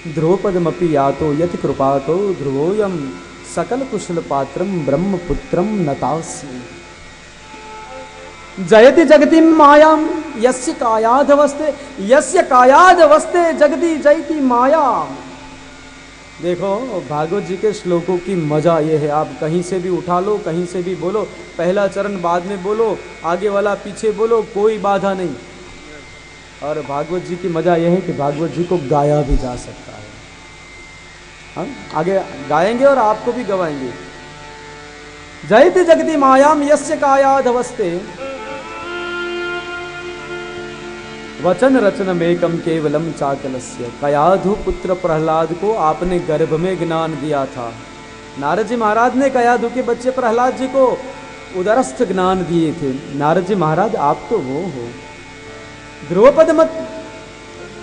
ध्रुवपदमपि यातो यति कृपातो ध्रुवोयम सकल कुशल पात्रम ब्रह्मपुत्रम नतास्मि। जयति जगति मायाम यस्य कायाधवस्ते जगति जयति मायाम। देखो भागवत जी के श्लोकों की मजा ये है, आप कहीं से भी उठा लो, कहीं से भी बोलो, पहला चरण बाद में बोलो, आगे वाला पीछे बोलो, कोई बाधा नहीं। और भागवत जी की मजा यह है कि भागवत जी को गाया भी जा सकता है। हम आगे गाएंगे और आपको भी गवाएंगे। जयति जगति मायाम यस्य कायाधवस्ते वचन रचनमेकम केवलम चाकलस्य। कयाधु पुत्र प्रहलाद को आपने गर्भ में ज्ञान दिया था। नारद जी महाराज ने कयाधु के बच्चे प्रहलाद जी को उदरस्थ ज्ञान दिए थे। नारद जी महाराज आप तो वो हो। ध्रुवपद मत,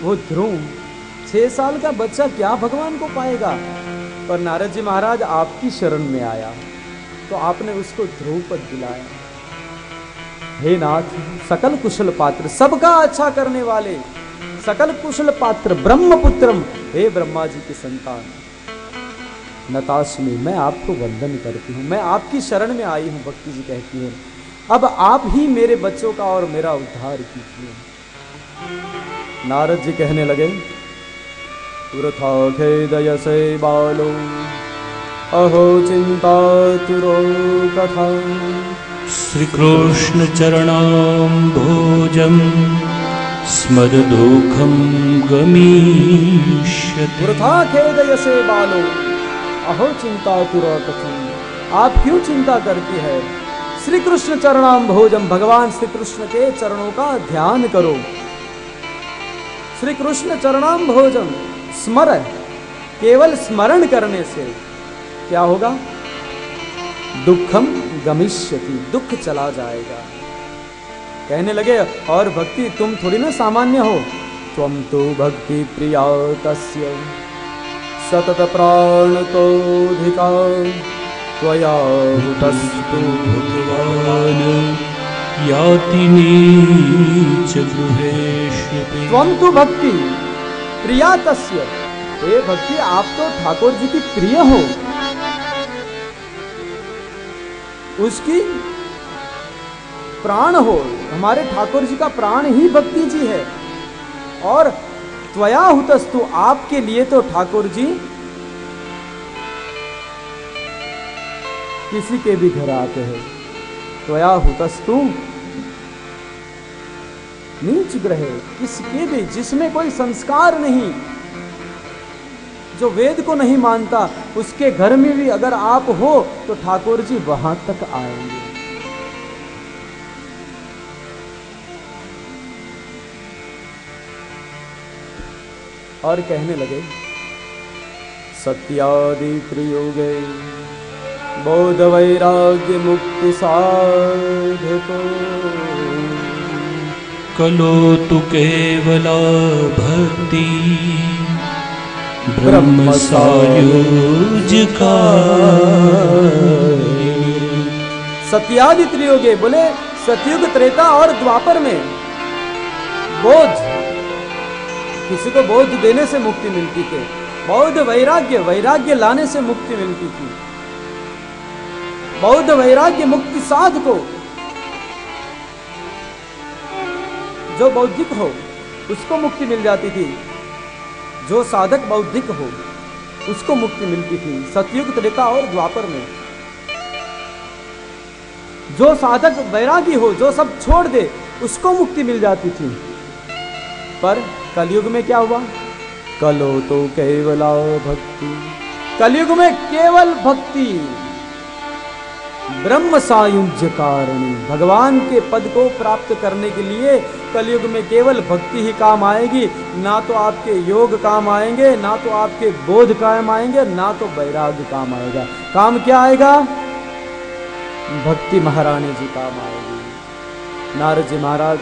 वो ध्रुव 6 साल का बच्चा क्या भगवान को पाएगा, पर नारद जी महाराज आपकी शरण में आया तो आपने उसको ध्रुवपद दिलाया। हे नाथ सकल कुशल पात्र, सबका अच्छा करने वाले, सकल कुशल पात्र ब्रह्मपुत्रम, हे ब्रह्मा जी की संतान, नतास्मि मैं आपको वंदन करती हूँ, मैं आपकी शरण में आई हूँ। भक्ति जी कहती है अब आप ही मेरे बच्चों का और मेरा उद्धार कीजिए। नारद जी कहने लगे वृथा खेदयसे बालो अहो चिंता तुरो कथा। श्री कृष्ण चरणाम्भोजं स्मर दुःखं गमिष्यति। वृथा खेदयसे बालो अहो चिंता तुरो कथम। आप क्यों चिंता करती है? श्री कृष्ण चरणाम्भोजम, भगवान श्री कृष्ण के चरणों का ध्यान करो। श्री कृष्ण चरणाम्भोजम स्मर, केवल स्मरण करने से क्या होगा? दुखम गमिष्यति, दुख चला जाएगा। कहने लगे और भक्ति तुम थोड़ी ना सामान्य हो, त्वं तो भक्ति प्रिया तस्य सतत प्राणतोधिका त्वया हुतस्तु भगवान् याति नीच गृहेषु। त्वं तो भक्ति प्रिया तस्य, हे भक्ति आप तो ठाकुर जी की प्रिय हो, उसकी प्राण हो। हमारे ठाकुर जी का प्राण ही भक्ति जी है। और त्वया हुतस्तु, आपके लिए तो ठाकुर जी किसी के भी घर आते हैं। त्वया हुतस्तु नीच ग्रह, किसके भी, जिसमें कोई संस्कार नहीं, जो वेद को नहीं मानता, उसके घर में भी अगर आप हो तो ठाकुर जी वहां तक आएंगे। और कहने लगे सत्यादि प्रयोगे बोध वैराग्य मुक्ति साधको कलो तु केवला भक्ति ब्रह्म सायुज्यका। सत्यादि त्रियोगे, बोले सतयुग त्रेता और द्वापर में बोध, किसी को बोध देने से मुक्ति मिलती थी। बौद्ध वैराग्य, वैराग्य लाने से मुक्ति मिलती थी। बौद्ध वैराग्य मुक्ति साध को, जो बौद्धिक हो उसको मुक्ति मिल जाती थी। जो साधक बौद्धिक हो उसको मुक्ति मिलती थी सतयुग त्रेता और द्वापर में। जो साधक वैरागी हो, जो सब छोड़ दे, उसको मुक्ति मिल जाती थी। पर कलयुग में क्या हुआ? कलो तो केवला भक्ति, कलयुग में केवल भक्ति ब्रह्म सायुज्य कारिणी। भगवान के पद को प्राप्त करने के लिए कलयुग में केवल भक्ति ही काम आएगी। ना तो आपके योग काम आएंगे, ना तो आपके बोध काम आएंगे, ना तो वैराग्य काम आएगा। काम क्या आएगा? भक्ति महारानी जी काम आएगी। नारद जी महाराज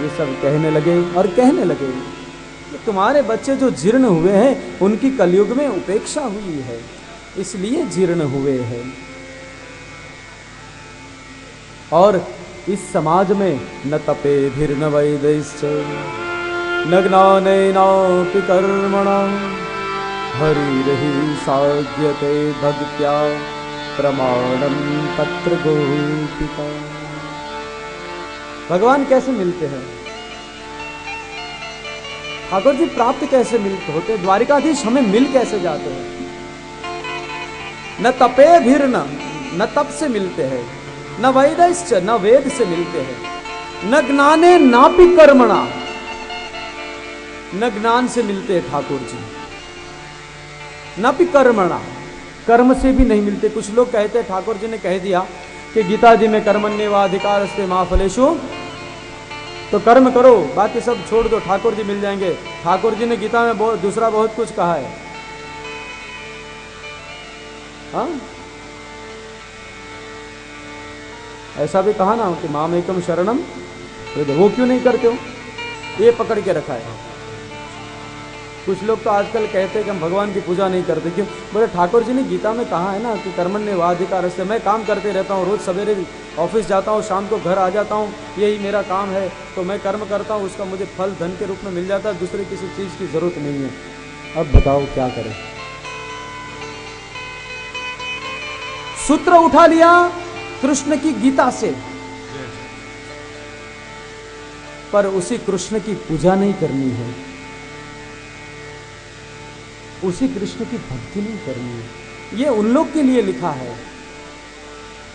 ये सब कहने लगे और कहने लगे कि तुम्हारे बच्चे जो जीर्ण हुए हैं उनकी कलयुग में उपेक्षा हुई है, इसलिए जीर्ण हुए हैं। और इस समाज में न तपे धीर न वैदैश्च न ज्ञानेनापि कर्मणा हरिर्हि साध्यते भक्त्या प्रमाणम तत्र गोपिका। भगवान कैसे मिलते हैं, ठाकुर जी प्राप्त कैसे मिलते होते, द्वारिकाधीश हमें मिल कैसे जाते हैं। न तपे भीर न तप से मिलते हैं, न वैदश्च न वेद से मिलते हैं, न ज्ञाने नापि कर्मणा, न ज्ञान से मिलते हैं ठाकुर जी, नापि कर्मणा, कर्म से भी नहीं मिलते। कुछ लोग कहते हैं, ठाकुर जी ने कह दिया कि गीता जी में कर्मण्येवाधिकारस्ते मा फलेषु, तो कर्म करो बाकी सब छोड़ दो, ठाकुर जी मिल जाएंगे। ठाकुर जी ने गीता में दूसरा बहुत कुछ कहा है। हाँ, ऐसा भी कहा ना कि माम एकम शरणम, वो क्यों नहीं करते हो, ये पकड़ के रखा है। कुछ लोग तो आजकल कहते हैं कि हम भगवान की पूजा नहीं करते, क्यों? बोले ठाकुर जी ने गीता में कहा है ना कि कर्मण्येवाधिकारस्ते, मैं काम करते रहता हूँ, रोज सवेरे ऑफिस जाता हूँ, शाम को घर आ जाता हूँ, यही मेरा काम है, तो मैं कर्म करता हूँ, उसका मुझे फल धन के रूप में मिल जाता है, दूसरे किसी चीज़ की जरूरत नहीं है। अब बताओ क्या करें। सूत्र उठा लिया कृष्ण की गीता से, पर उसी कृष्ण की पूजा नहीं करनी है, उसी कृष्ण की भक्ति नहीं करनी है। ये उन लोग के लिए लिखा है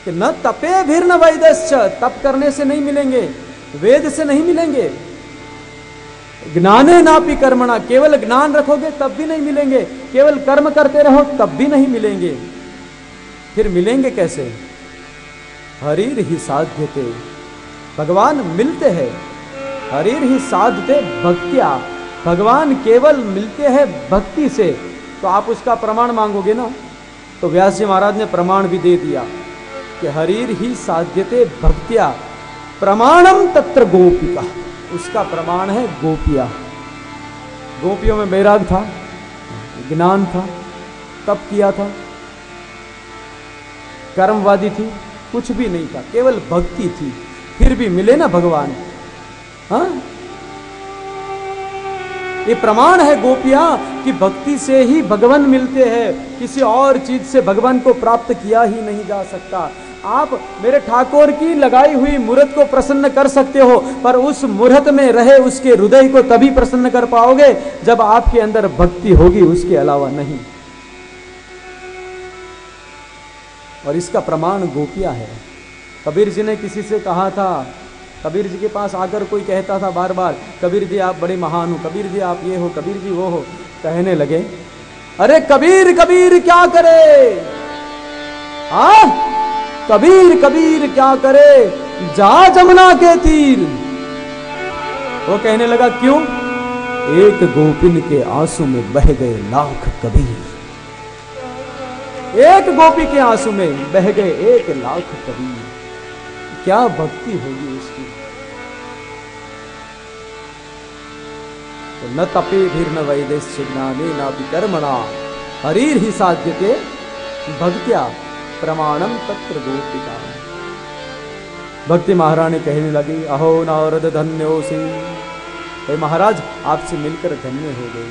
कि न तपे भीर न वैदश्च, तप करने से नहीं मिलेंगे, वेद से नहीं मिलेंगे, ज्ञाने नापि कर्मणा, केवल ज्ञान रखोगे तब भी नहीं मिलेंगे, केवल कर्म करते रहो तब भी नहीं मिलेंगे। फिर मिलेंगे कैसे? हरिर ही साध्यते, भगवान मिलते हैं, हरिर ही साध्यते भक्त्या, भगवान केवल मिलते हैं भक्ति से। तो आप उसका प्रमाण मांगोगे ना, तो व्यास जी महाराज ने प्रमाण भी दे दिया कि हरिर ही साध्यते भक्त्या प्रमाणम तत्र गोपिका, उसका प्रमाण है गोपिया। गोपियों में वैराग था, ज्ञान था, तप किया था, कर्मवादी थी, कुछ भी नहीं था, केवल भक्ति थी, फिर भी मिले ना भगवान। हाँ, ये प्रमाण है गोपिया कि भक्ति से ही भगवान मिलते हैं, किसी और चीज से भगवान को प्राप्त किया ही नहीं जा सकता। आप मेरे ठाकुर की लगाई हुई मूर्त को प्रसन्न कर सकते हो, पर उस मूर्त में रहे उसके हृदय को तभी प्रसन्न कर पाओगे जब आपके अंदर भक्ति होगी, उसके अलावा नहीं। और इसका प्रमाण गोपिया है। कबीर जी ने किसी से कहा था, कबीर जी के पास आकर कोई कहता था बार बार, कबीर जी आप बड़े महान हो, कबीर जी आप ये हो, कबीर जी वो हो। कहने लगे, अरे कबीर कबीर क्या करे, हाँ कबीर कबीर क्या करे, जा जमुना के तीर। वो कहने लगा क्यों? एक गोपिन के आंसू में बह गए लाख कबीर, एक गोपी के आंसू में बह गए 1 लाख कबीर। क्या भक्ति होगी उसकी। तो न तपे भीर न वैदेश्य ज्ञाने नापि कर्मणा हरिर ही साध्यते भक्त्या प्रमाणम तत्र गोपिका। भक्ति महारानी कहने लगी, अहो नारद धन्योसी, हे महाराज आपसे मिलकर धन्य हो गई।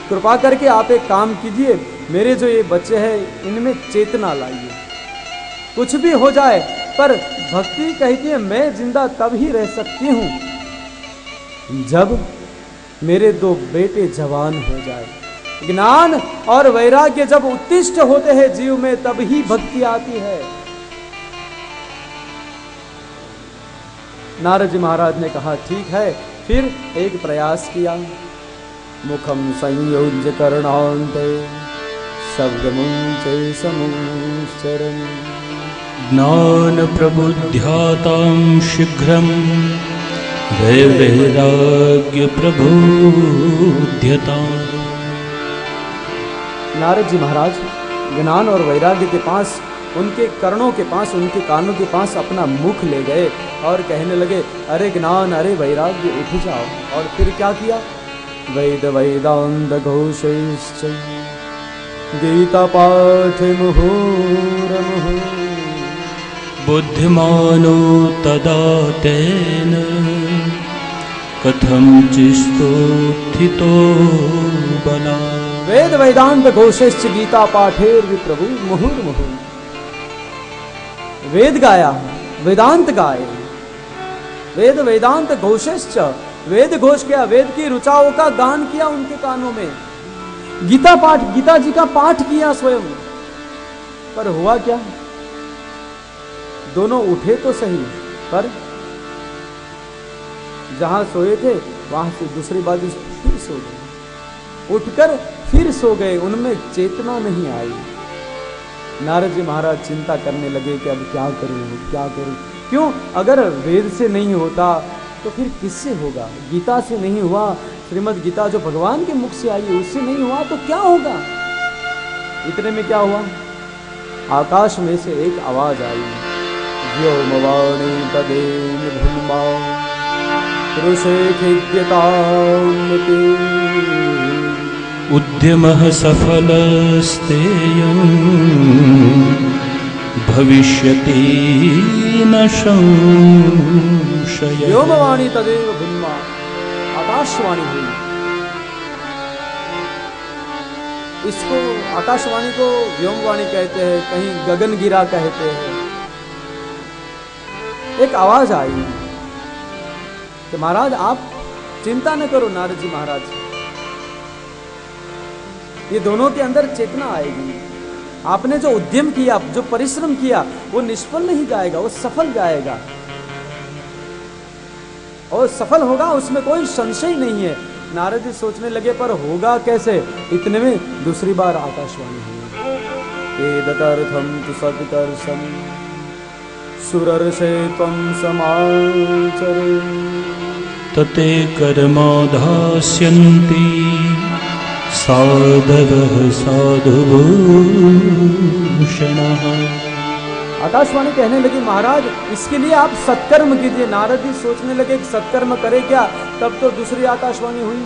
कृपा करके आप एक काम कीजिए, मेरे जो ये बच्चे हैं इनमें चेतना लाइए, कुछ भी हो जाए पर भक्ति कहती है मैं जिंदा तब ही रह सकती हूं जब मेरे 2 बेटे जवान हो जाए। ज्ञान और वैराग्य जब उत्तिष्ठ होते हैं जीव में, तब ही भक्ति आती है। नारद जी महाराज ने कहा ठीक है, फिर एक प्रयास किया। मुखम संयोज्य कर्णान्ते शब्दमुंचे समुच्चरन् ज्ञान प्रबुद्ध्यातां शीघ्रं वैराग्य प्रबुध्यतां। नारद जी महाराज ज्ञान और वैराग्य के पास, उनके कर्णों के पास, उनके कानों के पास अपना मुख ले गए और कहने लगे, अरे ज्ञान अरे वैराग्य उठ जाओ। और फिर क्या किया? वेद वेदांत घोषैश्च गीता पाठ मुहुर्मुहुः बुद्धिमानो तदा तेन कथं चिस्तोत्थितो बला। वेद वेदांत घोषेश्च गीता पाठेर विप्रभु मुहुर मुहुर। वेद गाया, वेदांत गाए, वेद वेदांत घोषेश्च, वेद घोष किया, वेद की ऋचाओं का गान किया उनके कानों में, गीता पाठ, गीता जी का पाठ किया स्वयं। पर हुआ क्या? दोनों उठे तो सही, पर जहां सोए थे वहां से दूसरी बाजू फिर सो गए, उठकर फिर सो गए, उनमें चेतना नहीं आई। नारद जी महाराज चिंता करने लगे कि अब क्या करूं, क्या करूं। क्यों? अगर वेद से नहीं होता तो फिर किससे होगा? गीता से नहीं हुआ, श्रीमद् गीता जो भगवान के मुख से आई है उससे नहीं हुआ तो क्या होगा? इतने में क्या हुआ? आकाश में से एक आवाज आई, व्योमवाणी तदेन भूमा ऋषे खिद्यतान्नते उद्यमः सफलस्तेयं भविष्यति न संशयः। व्योमवाणी तदेव भूमा, आकाशवाणी हुई। इसको आकाशवाणी को व्योमवाणी कहते हैं, कहीं गगन गिरा कहते हैं। एक आवाज आई कि महाराज आप चिंता न करो। नारद जी महाराज, ये दोनों के अंदर चेतना आएगी। आपने जो उद्यम किया, जो परिश्रम किया, वो निष्फल नहीं जाएगा, वो सफल जाएगा और सफल होगा, उसमें कोई संशय नहीं है। नारद जी सोचने लगे पर होगा कैसे? इतने में दूसरी बार आकाशवाणी हुई, एतदर्थं तु सत्कर्षं सुरर्षे त्वं समाचरे तते कर्मा धास्यन्ति साधवः साधुभूषणः। आकाशवाणी कहने लगी, महाराज इसके लिए आप सत्कर्म कीजिए। नारद जी सोचने लगे कि सत्कर्म करे क्या? तब तो दूसरी आकाशवाणी हुई,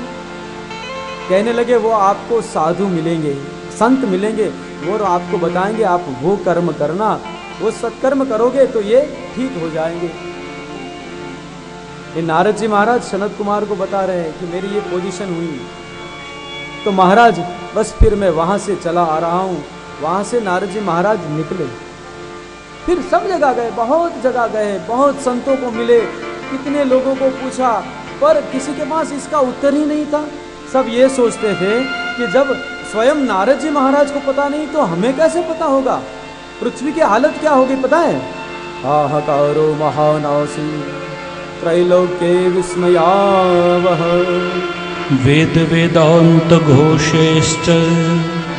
कहने लगे वो आपको साधु मिलेंगे, संत मिलेंगे, वो आपको बताएंगे आप वो कर्म करना, वो सत्कर्म करोगे तो ये ठीक हो जाएंगे। ये नारद जी महाराज सनत कुमार को बता रहे हैं कि मेरी ये पोजीशन हुई तो महाराज बस फिर मैं वहां से चला आ रहा हूं। वहां से नारद जी महाराज निकले, फिर सब जगह गए, बहुत जगह गए, बहुत संतों को मिले, कितने लोगों को पूछा, पर किसी के पास इसका उत्तर ही नहीं था। सब ये सोचते थे कि जब स्वयं नारद जी महाराज को पता नहीं तो हमें कैसे पता होगा? पृथ्वी की हालत क्या होगी पता है? हाहाकारो महानासी त्रैलोक्ये विस्मयावह वेद वेदांत घोषेश्च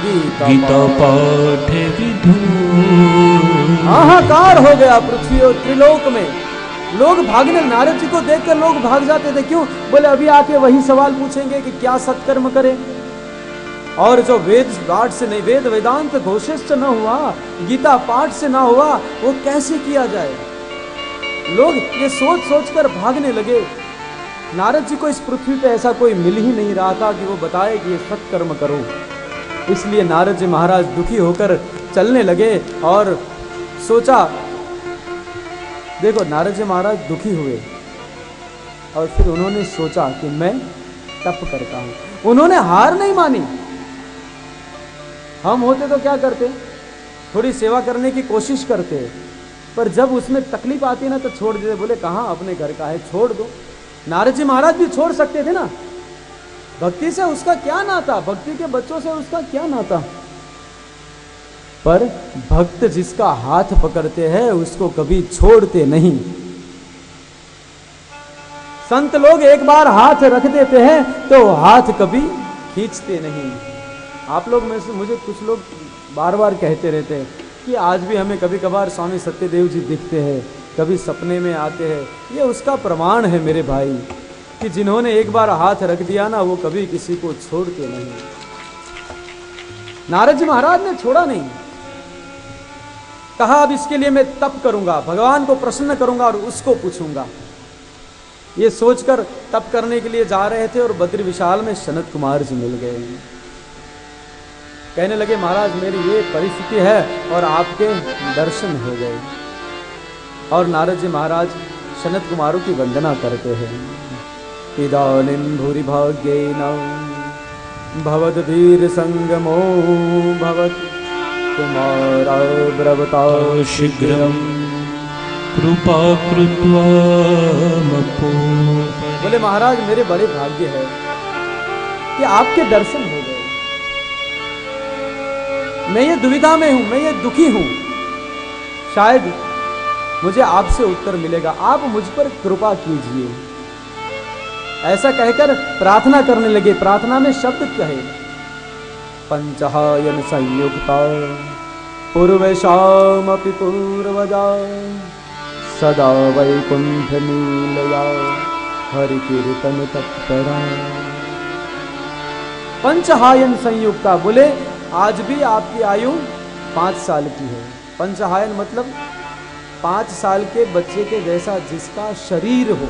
गीता पाठे विधु। हाहाकार हो गया पृथ्वी और त्रिलोक में। लोग भागने, नारद जी को देखकर लोग भाग जाते थे। क्यों? बोले अभी आके वही सवाल पूछेंगे कि क्या सत्कर्म करें। और जो वेद पाठ से नहीं, वेद वेदांत घोषित न हुआ, गीता पाठ से ना हुआ, वो कैसे किया जाए? लोग ये सोच सोच कर भागने लगे। नारद जी को इस पृथ्वी पे ऐसा कोई मिल ही नहीं रहा था कि वो बताए कि ये सत्कर्म करो। इसलिए नारद जी महाराज दुखी होकर चलने लगे और सोचा, देखो नारद जी महाराज दुखी हुए और फिर उन्होंने सोचा कि मैं तप करता हूं। उन्होंने हार नहीं मानी। हम होते तो क्या करते? थोड़ी सेवा करने की कोशिश करते, पर जब उसमें तकलीफ आती ना तो छोड़ देते। बोले कहाँ अपने घर का है, छोड़ दो। नारद जी महाराज भी छोड़ सकते थे ना। भक्ति से उसका क्या नाता, भक्ति के बच्चों से उसका क्या नाता? पर भक्त जिसका हाथ पकड़ते हैं उसको कभी छोड़ते नहीं। संत लोग एक बार हाथ रख देते हैं तो हाथ कभी खींचते नहीं। आप लोग में से मुझे कुछ लोग बार बार कहते रहते हैं कि आज भी हमें कभी कभार स्वामी सत्यदेव जी दिखते हैं, कभी सपने में आते हैं। ये उसका प्रमाण है मेरे भाई कि जिन्होंने एक बार हाथ रख दिया ना वो कभी किसी को छोड़ते नहीं। नारद जी महाराज ने छोड़ा नहीं, कहा अब इसके लिए मैं तप करूंगा, भगवान को प्रसन्न करूंगा और उसको पूछूंगा। ये सोचकर तप करने के लिए जा रहे थे और बद्री विशाल में सनत कुमार जी मिल गए। कहने लगे महाराज मेरी ये परिस्थिति है और आपके दर्शन हो गए। और नारद जी महाराज सनत कुमारों की वंदना करते हैं। इदानीं भूरि भाग्येन भवद वीर संगमो भवत कुमारा ब्रवता शीघ्रं कृपा कृत्वा मपो। बोले महाराज मेरे बड़े भाग्य है कि आपके दर्शन हो गए। मैं ये दुविधा में हूं, मैं ये दुखी हूं, शायद मुझे आपसे उत्तर मिलेगा, आप मुझ पर कृपा कीजिए। ऐसा कहकर प्रार्थना करने लगे। प्रार्थना में शब्द कहे, पंचहायन संयुक्ता पूर्वेशामपि पूर्वजा सदा वैकुंठ नीलया हरि कीर्तन तत्परा। पंचहायन संयुक्ता, बोले आज भी आपकी आयु 5 साल की है। पंचहायन मतलब 5 साल के बच्चे के जैसा जिसका शरीर हो,